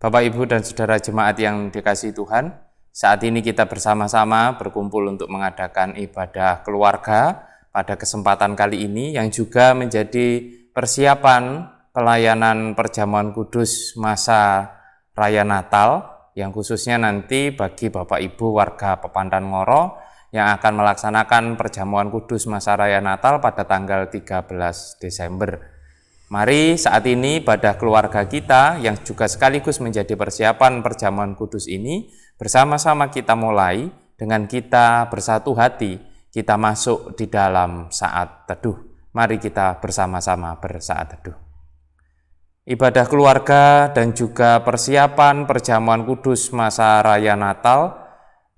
Bapak, Ibu, dan Saudara jemaat yang dikasihi Tuhan, saat ini kita bersama-sama berkumpul untuk mengadakan ibadah keluarga pada kesempatan kali ini yang juga menjadi persiapan pelayanan perjamuan kudus masa Raya Natal yang khususnya nanti bagi Bapak Ibu warga Pepandan Ngoro yang akan melaksanakan perjamuan kudus masa Raya Natal pada tanggal 13 Desember. Mari saat ini ibadah keluarga kita yang juga sekaligus menjadi persiapan perjamuan kudus ini bersama-sama kita mulai dengan kita bersatu hati, kita masuk di dalam saat teduh. Mari kita bersama-sama bersaat teduh. Ibadah keluarga dan juga persiapan perjamuan kudus masa Raya Natal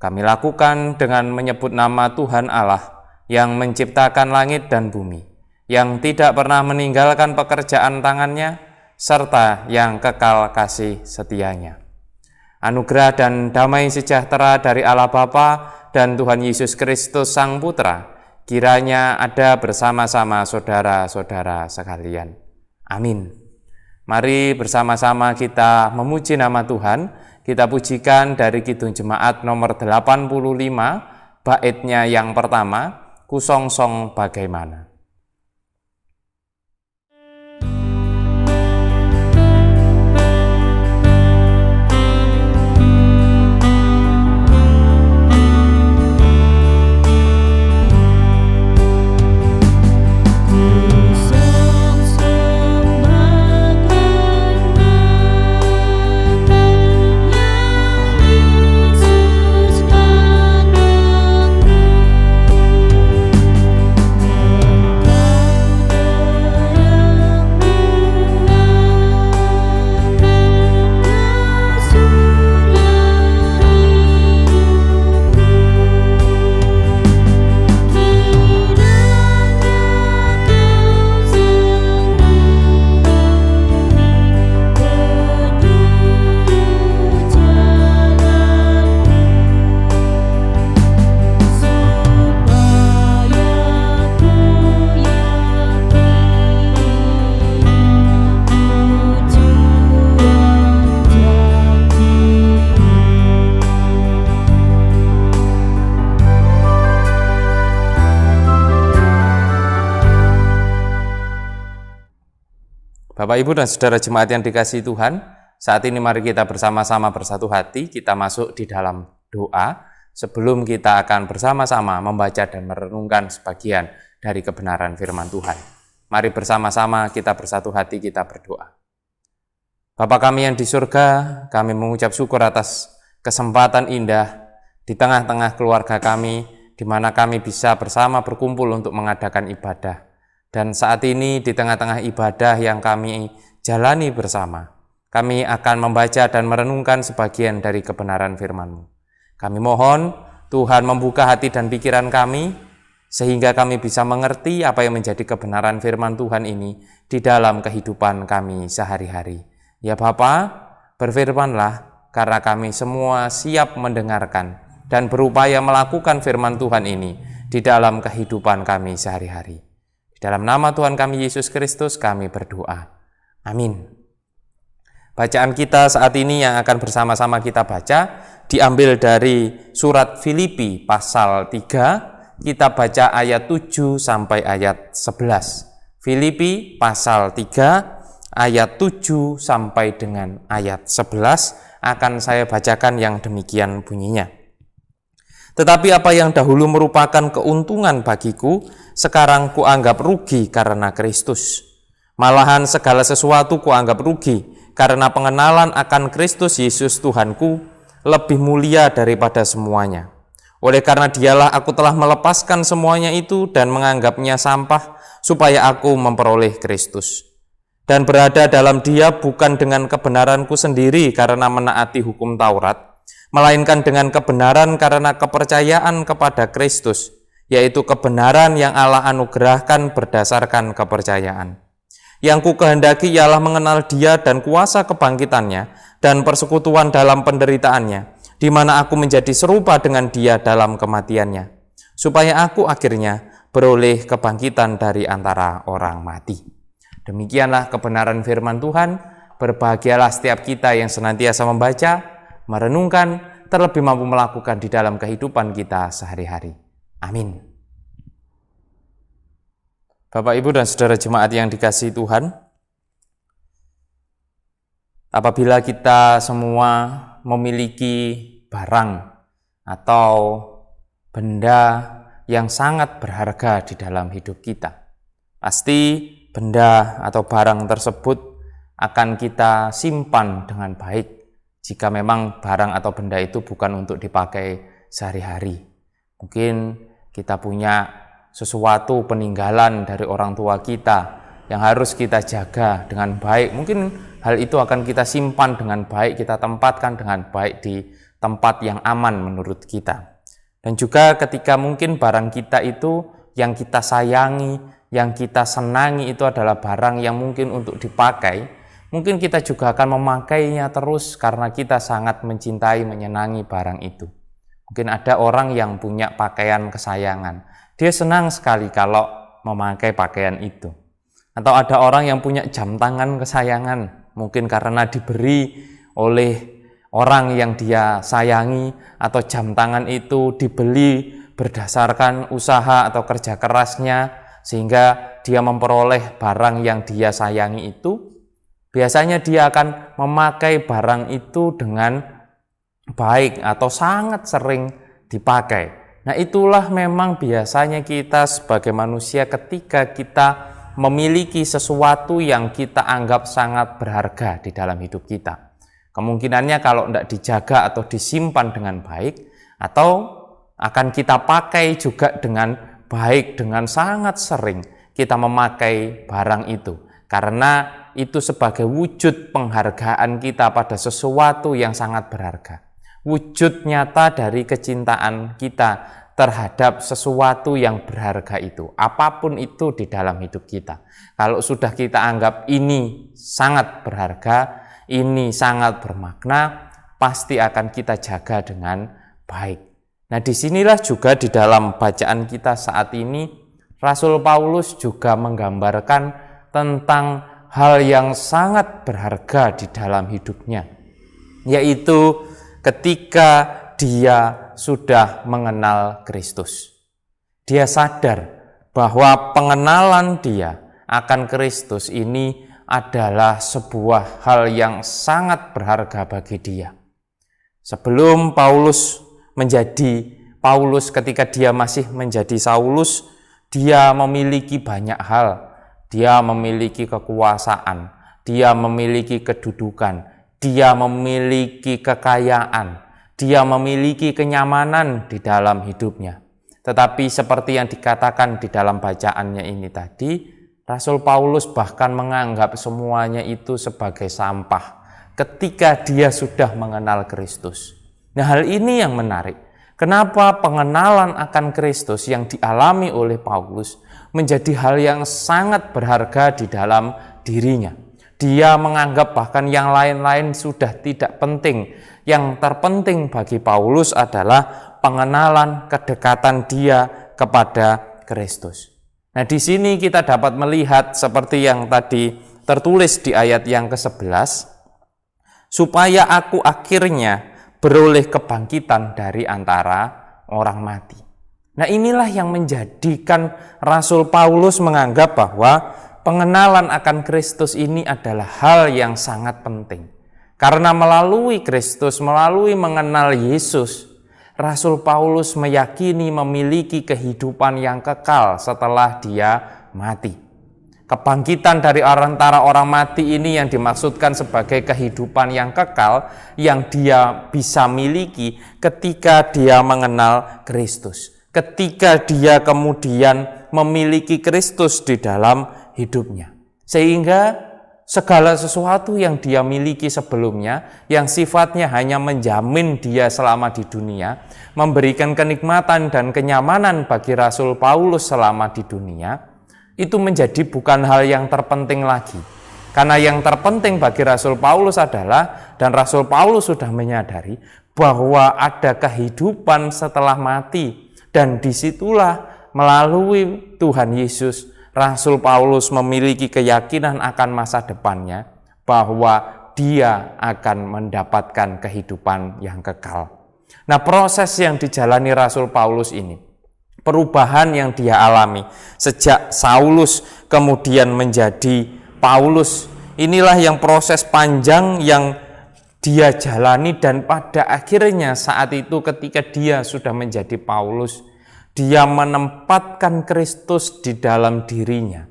kami lakukan dengan menyebut nama Tuhan Allah yang menciptakan langit dan bumi, yang tidak pernah meninggalkan pekerjaan tangannya, serta yang kekal kasih setianya. Anugerah dan damai sejahtera dari Allah Bapa dan Tuhan Yesus Kristus Sang Putra, kiranya ada bersama-sama saudara-saudara sekalian. Amin. Mari bersama-sama kita memuji nama Tuhan, kita pujikan dari Kidung Jemaat nomor 85, baitnya yang pertama, Kusongsong Bagaimana. Bapak, Ibu, dan Saudara jemaat yang dikasihi Tuhan, saat ini mari kita bersama-sama bersatu hati, kita masuk di dalam doa sebelum kita akan bersama-sama membaca dan merenungkan sebagian dari kebenaran firman Tuhan. Mari bersama-sama kita bersatu hati, kita berdoa. Bapa kami yang di surga, kami mengucap syukur atas kesempatan indah di tengah-tengah keluarga kami, di mana kami bisa bersama berkumpul untuk mengadakan ibadah. Dan saat ini di tengah-tengah ibadah yang kami jalani bersama, kami akan membaca dan merenungkan sebagian dari kebenaran firman-Mu. Kami mohon Tuhan membuka hati dan pikiran kami, sehingga kami bisa mengerti apa yang menjadi kebenaran firman Tuhan ini di dalam kehidupan kami sehari-hari. Ya Bapa, berfirmanlah karena kami semua siap mendengarkan dan berupaya melakukan firman Tuhan ini di dalam kehidupan kami sehari-hari. Dalam nama Tuhan kami Yesus Kristus kami berdoa. Amin. Bacaan kita saat ini yang akan bersama-sama kita baca diambil dari surat Filipi pasal 3. Kita baca ayat 7 sampai ayat 11. Filipi pasal 3 ayat 7 sampai dengan ayat 11 akan saya bacakan yang demikian bunyinya. Tetapi apa yang dahulu merupakan keuntungan bagiku, sekarang kuanggap rugi karena Kristus. Malahan segala sesuatu kuanggap rugi, karena pengenalan akan Kristus Yesus Tuhanku lebih mulia daripada semuanya. Oleh karena dialah aku telah melepaskan semuanya itu dan menganggapnya sampah, supaya aku memperoleh Kristus. Dan berada dalam dia bukan dengan kebenaranku sendiri karena menaati hukum Taurat, melainkan dengan kebenaran karena kepercayaan kepada Kristus, yaitu kebenaran yang Allah anugerahkan berdasarkan kepercayaan. Yang ku kehendaki ialah mengenal Dia dan kuasa kebangkitannya dan persekutuan dalam penderitaannya, di mana aku menjadi serupa dengan Dia dalam kematiannya, supaya aku akhirnya beroleh kebangkitan dari antara orang mati. Demikianlah kebenaran firman Tuhan. Berbahagialah setiap kita yang senantiasa membaca, merenungkan, terlebih mampu melakukan di dalam kehidupan kita sehari-hari. Amin. Bapak, Ibu, dan saudara jemaat yang dikasihi Tuhan, apabila kita semua memiliki barang atau benda yang sangat berharga di dalam hidup kita, pasti benda atau barang tersebut akan kita simpan dengan baik jika memang barang atau benda itu bukan untuk dipakai sehari-hari. Mungkin kita punya sesuatu peninggalan dari orang tua kita yang harus kita jaga dengan baik. Mungkin hal itu akan kita simpan dengan baik, kita tempatkan dengan baik di tempat yang aman menurut kita. Dan juga ketika mungkin barang kita itu yang kita sayangi, yang kita senangi itu adalah barang yang mungkin untuk dipakai, mungkin kita juga akan memakainya terus karena kita sangat mencintai, menyenangi barang itu. Mungkin ada orang yang punya pakaian kesayangan. Dia senang sekali kalau memakai pakaian itu. Atau ada orang yang punya jam tangan kesayangan. Mungkin karena diberi oleh orang yang dia sayangi, atau jam tangan itu dibeli berdasarkan usaha atau kerja kerasnya, sehingga dia memperoleh barang yang dia sayangi itu. Biasanya dia akan memakai barang itu dengan baik atau sangat sering dipakai. Nah, itulah memang biasanya kita sebagai manusia ketika kita memiliki sesuatu yang kita anggap sangat berharga di dalam hidup kita. Kemungkinannya kalau tidak dijaga atau disimpan dengan baik, atau akan kita pakai juga dengan baik, dengan sangat sering kita memakai barang itu. Karena itu sebagai wujud penghargaan kita pada sesuatu yang sangat berharga. Wujud nyata dari kecintaan kita terhadap sesuatu yang berharga itu. Apapun itu di dalam hidup kita. Kalau sudah kita anggap ini sangat berharga, ini sangat bermakna, pasti akan kita jaga dengan baik. Nah, disinilah juga di dalam bacaan kita saat ini, Rasul Paulus juga menggambarkan tentang hal yang sangat berharga di dalam hidupnya, yaitu ketika dia sudah mengenal Kristus. Dia sadar bahwa pengenalan dia akan Kristus ini adalah sebuah hal yang sangat berharga bagi dia. Sebelum Paulus menjadi Paulus, ketika dia masih menjadi Saulus, dia memiliki banyak hal. Dia memiliki kekuasaan, dia memiliki kedudukan, dia memiliki kekayaan, dia memiliki kenyamanan di dalam hidupnya. Tetapi seperti yang dikatakan di dalam bacaannya ini tadi, Rasul Paulus bahkan menganggap semuanya itu sebagai sampah ketika dia sudah mengenal Kristus. Nah, hal ini yang menarik. Kenapa pengenalan akan Kristus yang dialami oleh Paulus menjadi hal yang sangat berharga di dalam dirinya. Dia menganggap bahkan yang lain-lain sudah tidak penting. Yang terpenting bagi Paulus adalah pengenalan kedekatan dia kepada Kristus. Nah, di sini kita dapat melihat seperti yang tadi tertulis di ayat yang ke-11, supaya aku akhirnya beroleh kebangkitan dari antara orang mati. Nah, inilah yang menjadikan Rasul Paulus menganggap bahwa pengenalan akan Kristus ini adalah hal yang sangat penting. Karena melalui Kristus, melalui mengenal Yesus, Rasul Paulus meyakini memiliki kehidupan yang kekal setelah dia mati. Kebangkitan dari antara orang mati ini yang dimaksudkan sebagai kehidupan yang kekal yang dia bisa miliki ketika dia mengenal Kristus. Ketika dia kemudian memiliki Kristus di dalam hidupnya. Sehingga segala sesuatu yang dia miliki sebelumnya, yang sifatnya hanya menjamin dia selama di dunia, memberikan kenikmatan dan kenyamanan bagi Rasul Paulus selama di dunia, itu menjadi bukan hal yang terpenting lagi. Karena yang terpenting bagi Rasul Paulus adalah, dan Rasul Paulus sudah menyadari, bahwa ada kehidupan setelah mati. Dan disitulah melalui Tuhan Yesus, Rasul Paulus memiliki keyakinan akan masa depannya, bahwa dia akan mendapatkan kehidupan yang kekal. Nah, proses yang dijalani Rasul Paulus ini, perubahan yang dia alami sejak Saulus kemudian menjadi Paulus, inilah yang proses panjang yang dia jalani, dan pada akhirnya saat itu ketika dia sudah menjadi Paulus, dia menempatkan Kristus di dalam dirinya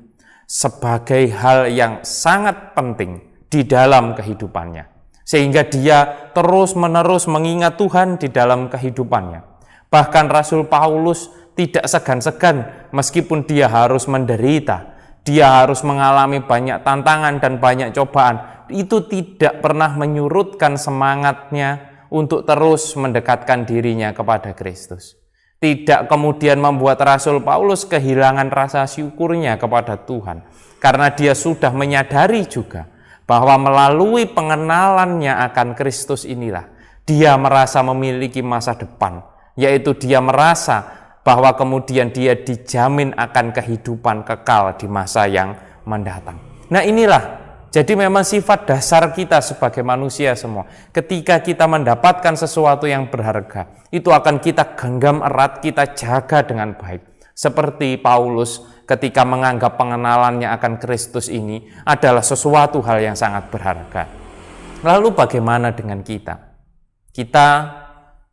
sebagai hal yang sangat penting di dalam kehidupannya. Sehingga dia terus-menerus mengingat Tuhan di dalam kehidupannya. Bahkan Rasul Paulus tidak segan-segan meskipun dia harus menderita, dia harus mengalami banyak tantangan dan banyak cobaan, itu tidak pernah menyurutkan semangatnya untuk terus mendekatkan dirinya kepada Kristus. Tidak kemudian membuat Rasul Paulus kehilangan rasa syukurnya kepada Tuhan, karena dia sudah menyadari juga bahwa melalui pengenalannya akan Kristus inilah dia merasa memiliki masa depan, yaitu dia merasa bahwa kemudian dia dijamin akan kehidupan kekal di masa yang mendatang. Nah, inilah jadi memang sifat dasar kita sebagai manusia semua. Ketika kita mendapatkan sesuatu yang berharga, itu akan kita genggam erat, kita jaga dengan baik. Seperti Paulus ketika menganggap pengenalannya akan Kristus ini adalah sesuatu hal yang sangat berharga. Lalu bagaimana dengan kita? Kita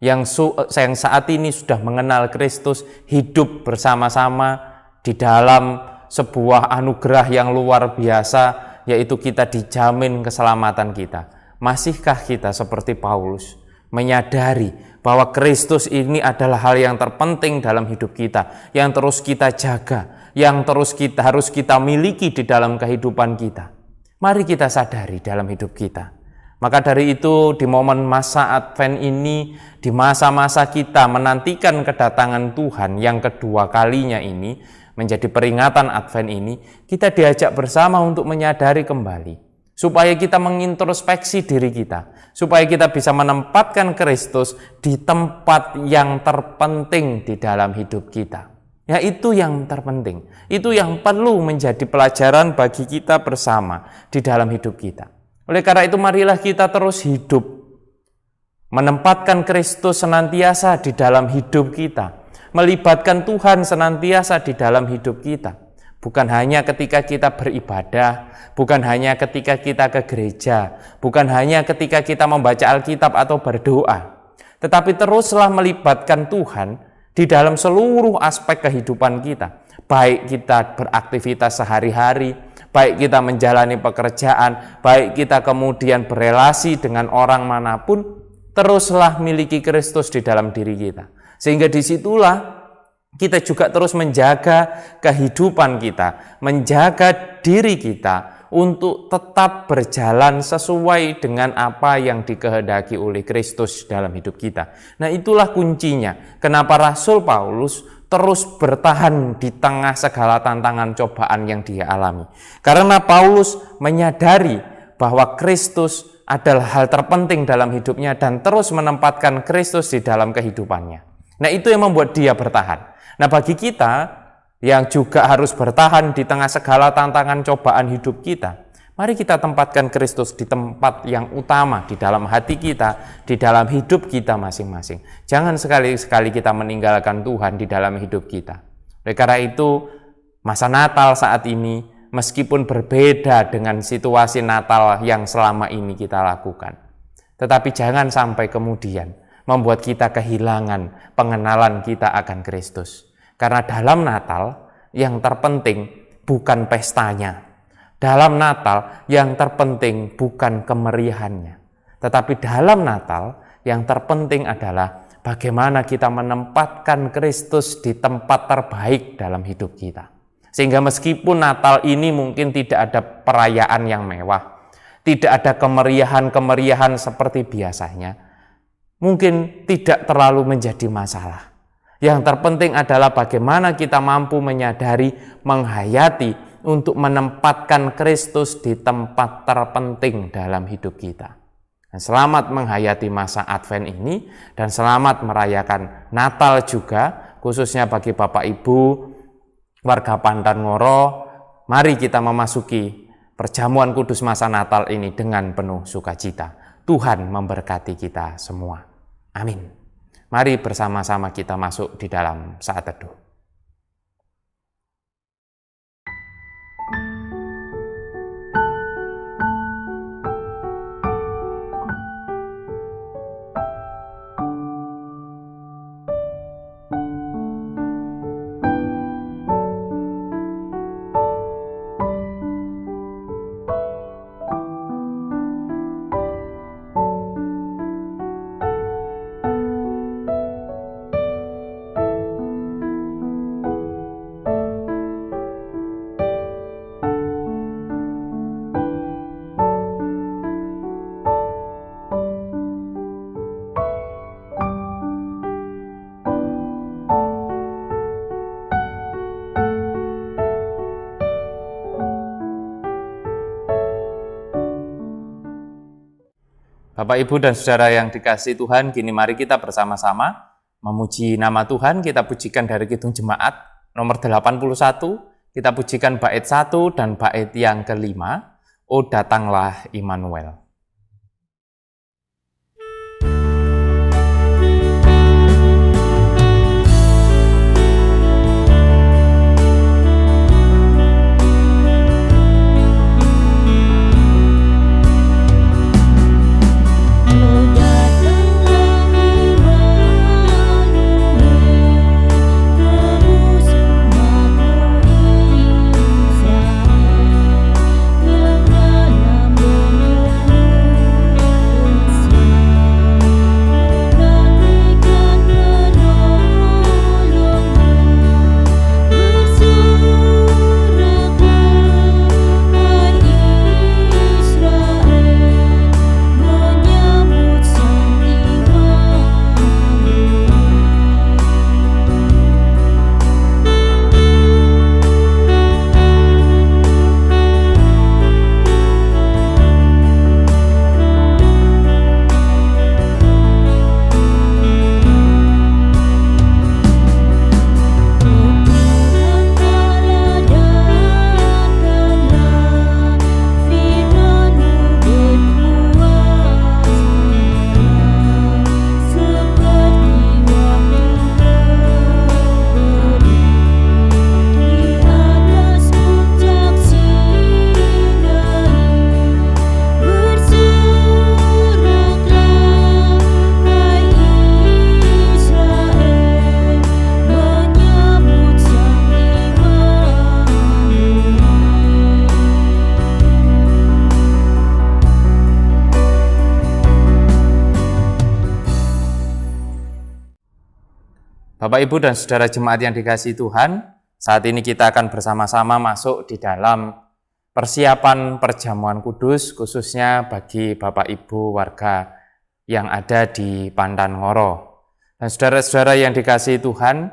yang saat ini sudah mengenal Kristus, hidup bersama-sama di dalam sebuah anugerah yang luar biasa, yaitu kita dijamin keselamatan kita. Masihkah kita seperti Paulus, menyadari bahwa Kristus ini adalah hal yang terpenting dalam hidup kita, yang terus kita jaga, yang terus harus kita miliki di dalam kehidupan kita? Mari kita sadari dalam hidup kita. Maka dari itu di momen masa Advent ini, di masa-masa kita menantikan kedatangan Tuhan yang kedua kalinya ini, menjadi peringatan Advent ini, kita diajak bersama untuk menyadari kembali, supaya kita mengintrospeksi diri kita, supaya kita bisa menempatkan Kristus di tempat yang terpenting di dalam hidup kita. Ya, itu yang terpenting, itu yang perlu menjadi pelajaran bagi kita bersama di dalam hidup kita. Oleh karena itu marilah kita terus hidup, menempatkan Kristus senantiasa di dalam hidup kita, melibatkan Tuhan senantiasa di dalam hidup kita. Bukan hanya ketika kita beribadah, bukan hanya ketika kita ke gereja, bukan hanya ketika kita membaca Alkitab atau berdoa, tetapi teruslah melibatkan Tuhan di dalam seluruh aspek kehidupan kita. Baik kita beraktivitas sehari-hari, baik kita menjalani pekerjaan, baik kita kemudian berelasi dengan orang manapun, teruslah miliki Kristus di dalam diri kita. Sehingga disitulah kita juga terus menjaga kehidupan kita, menjaga diri kita untuk tetap berjalan sesuai dengan apa yang dikehendaki oleh Kristus dalam hidup kita. Nah, itulah kuncinya. Kenapa Rasul Paulus terus bertahan di tengah segala tantangan cobaan yang dia alami. Karena Paulus menyadari bahwa Kristus adalah hal terpenting dalam hidupnya dan terus menempatkan Kristus di dalam kehidupannya. Nah, itu yang membuat dia bertahan. Nah, bagi kita yang juga harus bertahan di tengah segala tantangan cobaan hidup kita, mari kita tempatkan Kristus di tempat yang utama di dalam hati kita, di dalam hidup kita masing-masing. Jangan sekali-sekali kita meninggalkan Tuhan di dalam hidup kita. Oleh karena itu, masa Natal saat ini, meskipun berbeda dengan situasi Natal yang selama ini kita lakukan, tetapi jangan sampai kemudian membuat kita kehilangan pengenalan kita akan Kristus. Karena dalam Natal yang terpenting bukan pestanya. Dalam Natal yang terpenting bukan kemeriahannya. Tetapi dalam Natal yang terpenting adalah bagaimana kita menempatkan Kristus di tempat terbaik dalam hidup kita. Sehingga meskipun Natal ini mungkin tidak ada perayaan yang mewah, tidak ada kemeriahan-kemeriahan seperti biasanya, mungkin tidak terlalu menjadi masalah. Yang terpenting adalah bagaimana kita mampu menyadari, menghayati untuk menempatkan Kristus di tempat terpenting dalam hidup kita. Dan selamat menghayati masa Advent ini dan selamat merayakan Natal juga, khususnya bagi Bapak Ibu, warga Pandan Ngoro. Mari kita memasuki perjamuan kudus masa Natal ini dengan penuh sukacita. Tuhan memberkati kita semua. Amin. Mari bersama-sama kita masuk di dalam saat teduh. Bapak, Ibu, dan Saudara yang dikasihi Tuhan, kini mari kita bersama-sama memuji nama Tuhan. Kita pujikan dari Kidung Jemaat nomor 81, kita pujikan bait 1 dan bait yang kelima, O datanglah Immanuel. Bapak, Ibu, dan Saudara jemaat yang dikasihi Tuhan, saat ini kita akan bersama-sama masuk di dalam persiapan perjamuan kudus, khususnya bagi Bapak Ibu warga yang ada di Pandan Ngoro. Dan saudara-saudara yang dikasihi Tuhan,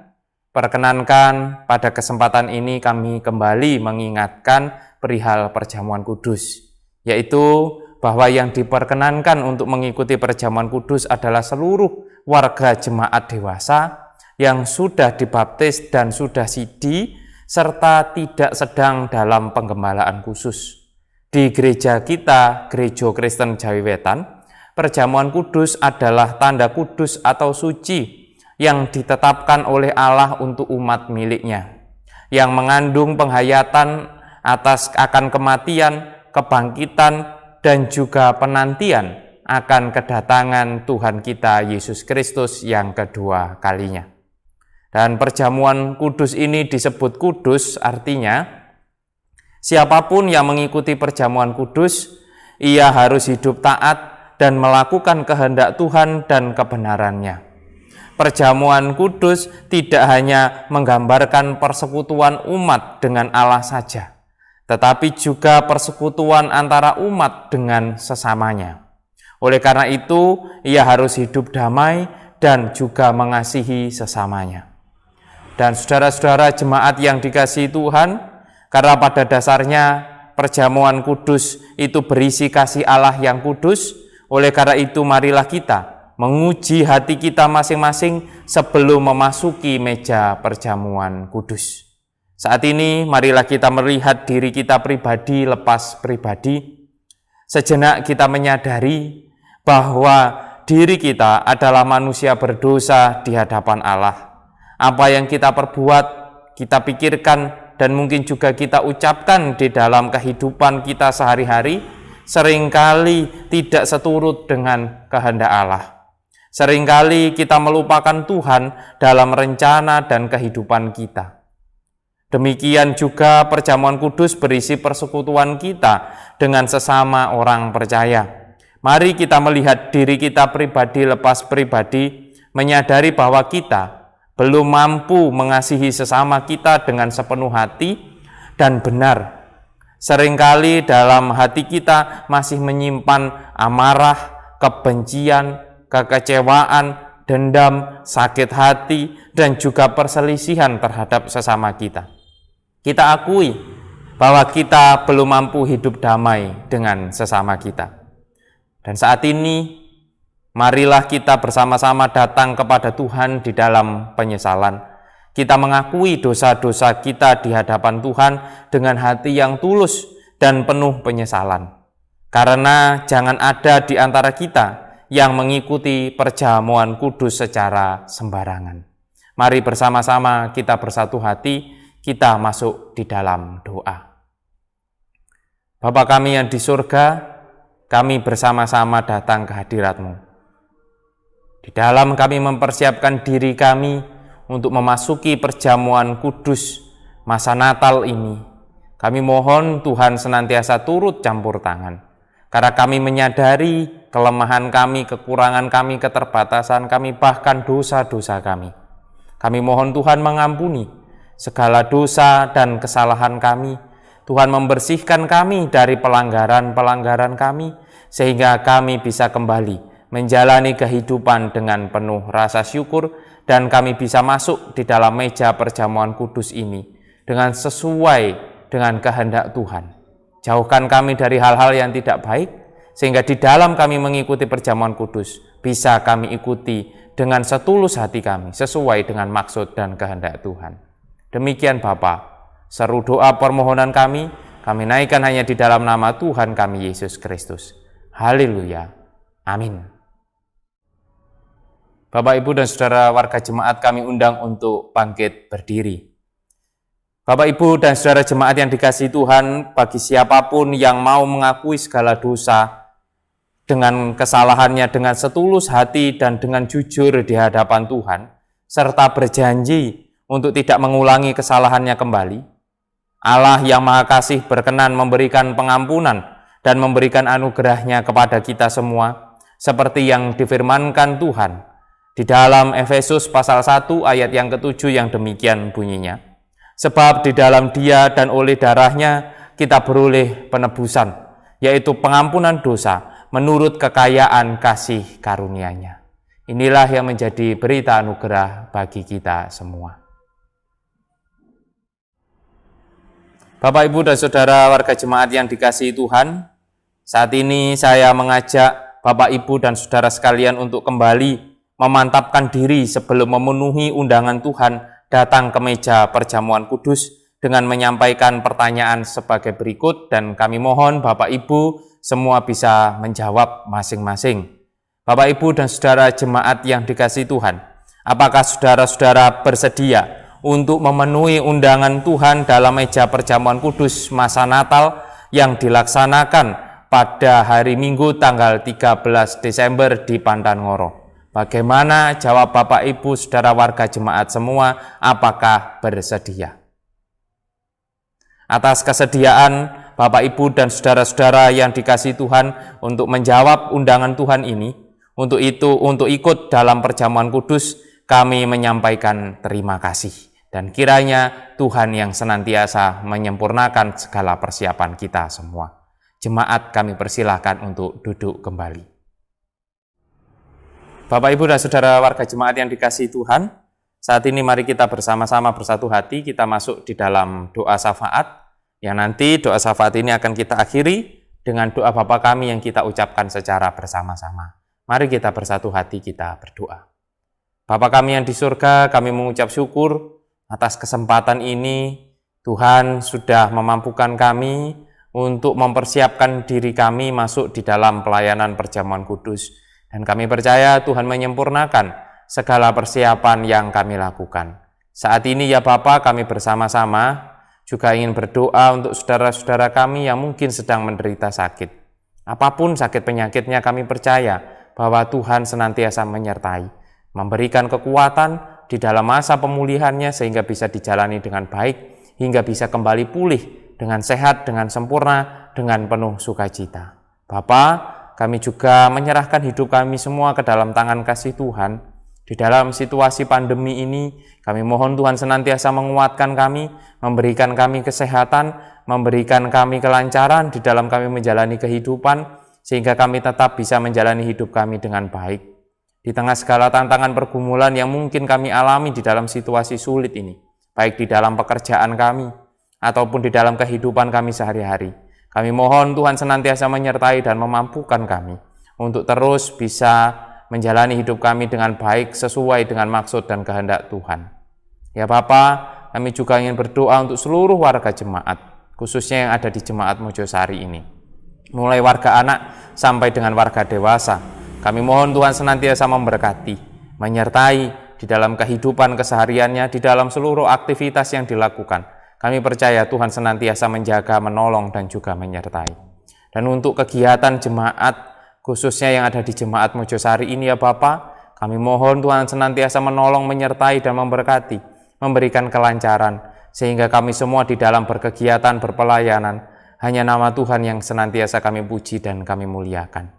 perkenankan pada kesempatan ini kami kembali mengingatkan perihal perjamuan kudus, yaitu bahwa yang diperkenankan untuk mengikuti perjamuan kudus adalah seluruh warga jemaat dewasa yang sudah dibaptis dan sudah sidi, serta tidak sedang dalam penggembalaan khusus. Di gereja kita, Gereja Kristen Jawi Wetan, perjamuan kudus adalah tanda kudus atau suci yang ditetapkan oleh Allah untuk umat miliknya, yang mengandung penghayatan akan kematian, kebangkitan, dan juga penantian akan kedatangan Tuhan kita Yesus Kristus yang kedua kalinya. Dan perjamuan kudus ini disebut kudus, artinya siapapun yang mengikuti perjamuan kudus, ia harus hidup taat dan melakukan kehendak Tuhan dan kebenarannya. Perjamuan kudus tidak hanya menggambarkan persekutuan umat dengan Allah saja, tetapi juga persekutuan antara umat dengan sesamanya. Oleh karena itu, ia harus hidup damai dan juga mengasihi sesamanya. Dan saudara-saudara jemaat yang dikasihi Tuhan, karena pada dasarnya perjamuan kudus itu berisi kasih Allah yang kudus, oleh karena itu marilah kita menguji hati kita masing-masing sebelum memasuki meja perjamuan kudus. Saat ini marilah kita melihat diri kita pribadi lepas pribadi. Sejenak kita menyadari bahwa diri kita adalah manusia berdosa di hadapan Allah. Apa yang kita perbuat, kita pikirkan, dan mungkin juga kita ucapkan di dalam kehidupan kita sehari-hari, seringkali tidak seturut dengan kehendak Allah. Seringkali kita melupakan Tuhan dalam rencana dan kehidupan kita. Demikian juga perjamuan kudus berisi persekutuan kita dengan sesama orang percaya. Mari kita melihat diri kita pribadi lepas pribadi, menyadari bahwa kita belum mampu mengasihi sesama kita dengan sepenuh hati dan benar. Seringkali dalam hati kita masih menyimpan amarah, kebencian, kekecewaan, dendam, sakit hati, dan juga perselisihan terhadap sesama kita. Kita akui bahwa kita belum mampu hidup damai dengan sesama kita. Dan saat ini, marilah kita bersama-sama datang kepada Tuhan di dalam penyesalan. Kita mengakui dosa-dosa kita di hadapan Tuhan dengan hati yang tulus dan penuh penyesalan. Karena jangan ada di antara kita yang mengikuti perjamuan kudus secara sembarangan. Mari bersama-sama kita bersatu hati, kita masuk di dalam doa. Bapa kami yang di surga, kami bersama-sama datang ke hadirat-Mu. Di dalam kami mempersiapkan diri kami untuk memasuki perjamuan kudus masa Natal ini. Kami mohon Tuhan senantiasa turut campur tangan. Karena kami menyadari kelemahan kami, kekurangan kami, keterbatasan kami, bahkan dosa-dosa kami. Kami mohon Tuhan mengampuni segala dosa dan kesalahan kami. Tuhan membersihkan kami dari pelanggaran-pelanggaran kami, sehingga kami bisa kembali menjalani kehidupan dengan penuh rasa syukur, dan kami bisa masuk di dalam meja perjamuan kudus ini dengan sesuai dengan kehendak Tuhan. Jauhkan kami dari hal-hal yang tidak baik, sehingga di dalam kami mengikuti perjamuan kudus, bisa kami ikuti dengan setulus hati kami, sesuai dengan maksud dan kehendak Tuhan. Demikian Bapa, seru doa permohonan kami naikkan hanya di dalam nama Tuhan kami Yesus Kristus. Haleluya. Amin. Bapak, Ibu, dan Saudara warga jemaat kami undang untuk bangkit berdiri. Bapak, Ibu, dan Saudara jemaat yang dikasihi Tuhan, bagi siapapun yang mau mengakui segala dosa dengan kesalahannya dengan setulus hati dan dengan jujur di hadapan Tuhan, serta berjanji untuk tidak mengulangi kesalahannya kembali, Allah yang Maha Kasih berkenan memberikan pengampunan dan memberikan anugerahnya kepada kita semua, seperti yang difirmankan Tuhan di dalam Efesus pasal 1 ayat yang ke-7 yang demikian bunyinya. Sebab di dalam Dia dan oleh darahnya kita beroleh penebusan, yaitu pengampunan dosa menurut kekayaan kasih karunia-Nya. Inilah yang menjadi berita anugerah bagi kita semua. Bapak, Ibu, dan Saudara warga jemaat yang dikasihi Tuhan, saat ini saya mengajak Bapak, Ibu, dan Saudara sekalian untuk kembali memantapkan diri sebelum memenuhi undangan Tuhan datang ke meja perjamuan kudus dengan menyampaikan pertanyaan sebagai berikut, dan kami mohon Bapak, Ibu semua bisa menjawab masing-masing. Bapak, Ibu, dan Saudara jemaat yang dikasihi Tuhan, apakah saudara-saudara bersedia untuk memenuhi undangan Tuhan dalam meja perjamuan kudus masa Natal yang dilaksanakan pada hari Minggu tanggal 13 Desember di Pandan-Ngoro? Bagaimana jawab Bapak, Ibu, Saudara warga jemaat semua, apakah bersedia? Atas kesediaan Bapak, Ibu, dan Saudara-saudara yang dikasihi Tuhan untuk menjawab undangan Tuhan ini, untuk ikut dalam perjamuan kudus, kami menyampaikan terima kasih. Dan kiranya Tuhan yang senantiasa menyempurnakan segala persiapan kita semua. Jemaat kami persilahkan untuk duduk kembali. Bapak, Ibu, dan Saudara warga jemaat yang dikasihi Tuhan, saat ini mari kita bersama-sama bersatu hati, kita masuk di dalam doa syafaat, yang nanti doa syafaat ini akan kita akhiri dengan doa Bapa kami yang kita ucapkan secara bersama-sama. Mari kita bersatu hati, kita berdoa. Bapa kami yang di surga, kami mengucap syukur atas kesempatan ini Tuhan sudah memampukan kami untuk mempersiapkan diri kami masuk di dalam pelayanan perjamuan kudus. Dan kami percaya Tuhan menyempurnakan segala persiapan yang kami lakukan. Saat ini ya Bapa, kami bersama-sama juga ingin berdoa untuk saudara-saudara kami yang mungkin sedang menderita sakit. Apapun sakit penyakitnya, kami percaya bahwa Tuhan senantiasa menyertai, memberikan kekuatan di dalam masa pemulihannya sehingga bisa dijalani dengan baik, hingga bisa kembali pulih dengan sehat, dengan sempurna, dengan penuh sukacita. Bapa, kami juga menyerahkan hidup kami semua ke dalam tangan kasih Tuhan. Di dalam situasi pandemi ini, kami mohon Tuhan senantiasa menguatkan kami, memberikan kami kesehatan, memberikan kami kelancaran di dalam kami menjalani kehidupan, sehingga kami tetap bisa menjalani hidup kami dengan baik. Di tengah segala tantangan pergumulan yang mungkin kami alami di dalam situasi sulit ini, baik di dalam pekerjaan kami, ataupun di dalam kehidupan kami sehari-hari. Kami mohon Tuhan senantiasa menyertai dan memampukan kami untuk terus bisa menjalani hidup kami dengan baik sesuai dengan maksud dan kehendak Tuhan. Ya Bapa, kami juga ingin berdoa untuk seluruh warga jemaat, khususnya yang ada di Jemaat Mojosari ini. Mulai warga anak sampai dengan warga dewasa, kami mohon Tuhan senantiasa memberkati, menyertai di dalam kehidupan kesehariannya, di dalam seluruh aktivitas yang dilakukan. Kami percaya Tuhan senantiasa menjaga, menolong, dan juga menyertai. Dan untuk kegiatan jemaat, khususnya yang ada di Jemaat Mojosari ini ya Bapa, kami mohon Tuhan senantiasa menolong, menyertai, dan memberkati, memberikan kelancaran, sehingga kami semua di dalam berkegiatan, berpelayanan, hanya nama Tuhan yang senantiasa kami puji dan kami muliakan.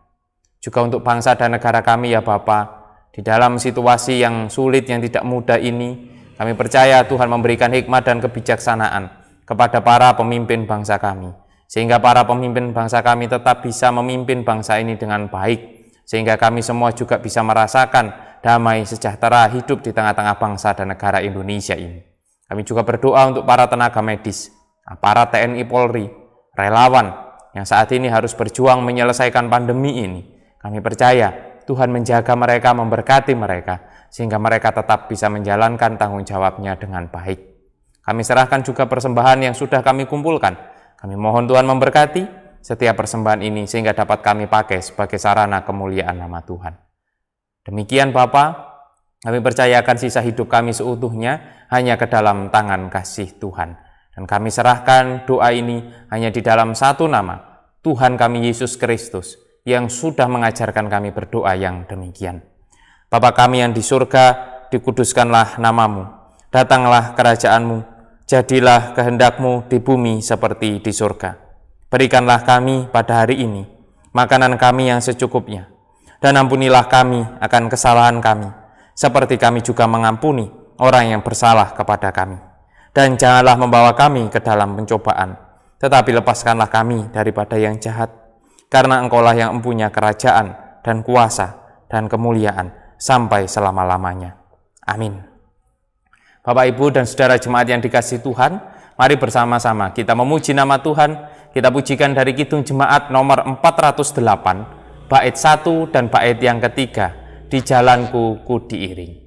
Juga untuk bangsa dan negara kami ya Bapa, di dalam situasi yang sulit, yang tidak mudah ini, kami percaya Tuhan memberikan hikmat dan kebijaksanaan kepada para pemimpin bangsa kami, sehingga para pemimpin bangsa kami tetap bisa memimpin bangsa ini dengan baik, sehingga kami semua juga bisa merasakan damai sejahtera hidup di tengah-tengah bangsa dan negara Indonesia ini. Kami juga berdoa untuk para tenaga medis, aparat TNI Polri, relawan yang saat ini harus berjuang menyelesaikan pandemi ini. Kami percaya Tuhan menjaga mereka, memberkati mereka, sehingga mereka tetap bisa menjalankan tanggung jawabnya dengan baik. Kami serahkan juga persembahan yang sudah kami kumpulkan. Kami mohon Tuhan memberkati setiap persembahan ini, sehingga dapat kami pakai sebagai sarana kemuliaan nama Tuhan. Demikian Bapa, kami percayakan sisa hidup kami seutuhnya hanya ke dalam tangan kasih Tuhan. Dan kami serahkan doa ini hanya di dalam satu nama, Tuhan kami Yesus Kristus, yang sudah mengajarkan kami berdoa yang demikian. Bapa kami yang di surga, dikuduskanlah namamu, datanglah kerajaanmu, jadilah kehendakmu di bumi seperti di surga. Berikanlah kami pada hari ini makanan kami yang secukupnya, dan ampunilah kami akan kesalahan kami, seperti kami juga mengampuni orang yang bersalah kepada kami. Dan janganlah membawa kami ke dalam pencobaan, tetapi lepaskanlah kami daripada yang jahat, karena Engkaulah yang mempunyai kerajaan dan kuasa dan kemuliaan sampai selama-lamanya. Amin. Bapak, Ibu, dan Saudara jemaat yang dikasihi Tuhan, mari bersama-sama kita memuji nama Tuhan. Kita pujikan dari Kidung Jemaat nomor 408, bait 1 dan bait yang ketiga, Di Jalanku Ku Diiring. Di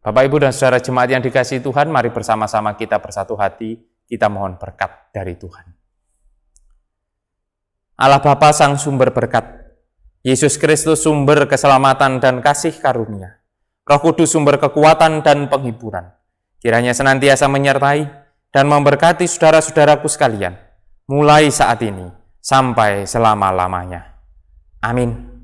Bapak, Ibu, dan Saudara jemaat yang dikasihi Tuhan, mari bersama-sama kita bersatu hati, kita mohon berkat dari Tuhan. Allah Bapa Sang Sumber Berkat, Yesus Kristus sumber keselamatan dan kasih karunia, Roh Kudus sumber kekuatan dan penghiburan, kiranya senantiasa menyertai dan memberkati saudara-saudaraku sekalian, mulai saat ini sampai selama-lamanya. Amin.